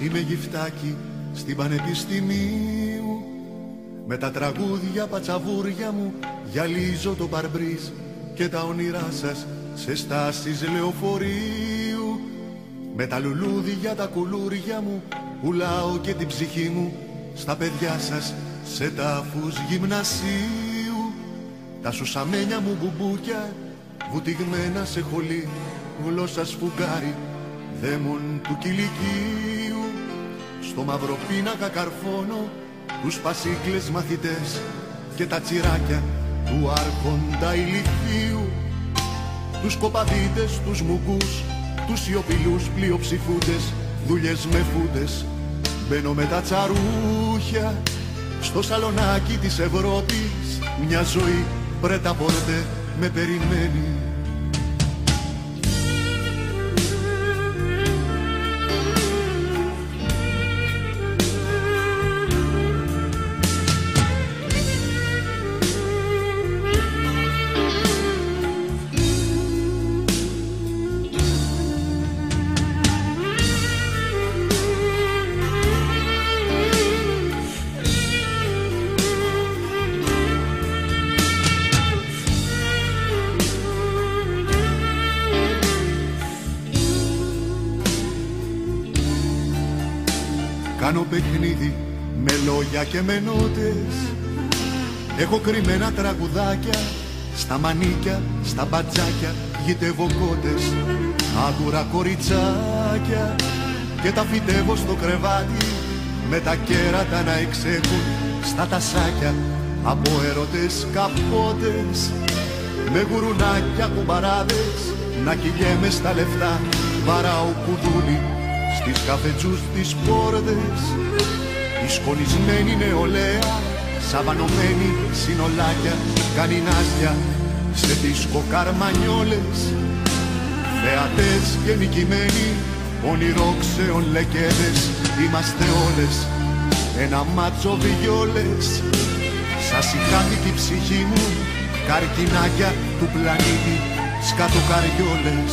Είμαι γυφτάκι στην Πανεπιστημίου, με τα τραγούδια πατσαβούρια μου γυαλίζω το παρμπρίζ και τα όνειρά σας σε στάσεις λεωφορείου. Με τα λουλούδια τα κουλούρια μου πουλάω και την ψυχή μου στα παιδιά σας σε τάφους γυμνασίου. Τα σουσαμένια μου μπουμπούκια βουτυγμένα σε χολή, γλώσσα σφουγγάρι δαίμον του κηλικίου. Στο μαύρο πίνακα καρφώνω τους πασίκλες μαθητές και τα τσιράκια του άρχοντα ηλιθίου. Τους κοπαδίτες, τους μουγκούς, τους σιωπηλούς πλειοψηφούντες, δουλειές με φούντες. Μπαίνω με τα τσαρούχια στο σαλονάκι της Ευρώπης, μια ζωή πρεταπορτέ με περιμένει. Κάνω παιχνίδι με λόγια και με νότες, έχω κρυμμένα τραγουδάκια στα μανίκια, στα μπατζάκια, γητεύω κότες, άκουρα κοριτσάκια και τα φυτεύω στο κρεβάτι με τα κέρατα να εξέχουν στα τασάκια από έρωτες καπότες, με γουρουνάκια κουμπαράδες να κυλιέμαι στα λεφτά, βαράω κουδούνι στις καφετσούς τις πόρτες. Η σκονισμένη νεολαία, σαβανωμένη συνολάκια, κάνει νάστια σε δίσκο καρμανιόλες. Θεατές και νικημένοι, ονειρόξεων λεκέδες, είμαστε όλες ένα μάτσο βιόλες. Σας ηχάθηκε η ψυχή μου, καρκινάκια του πλανήτη, σκατοκαριόλες.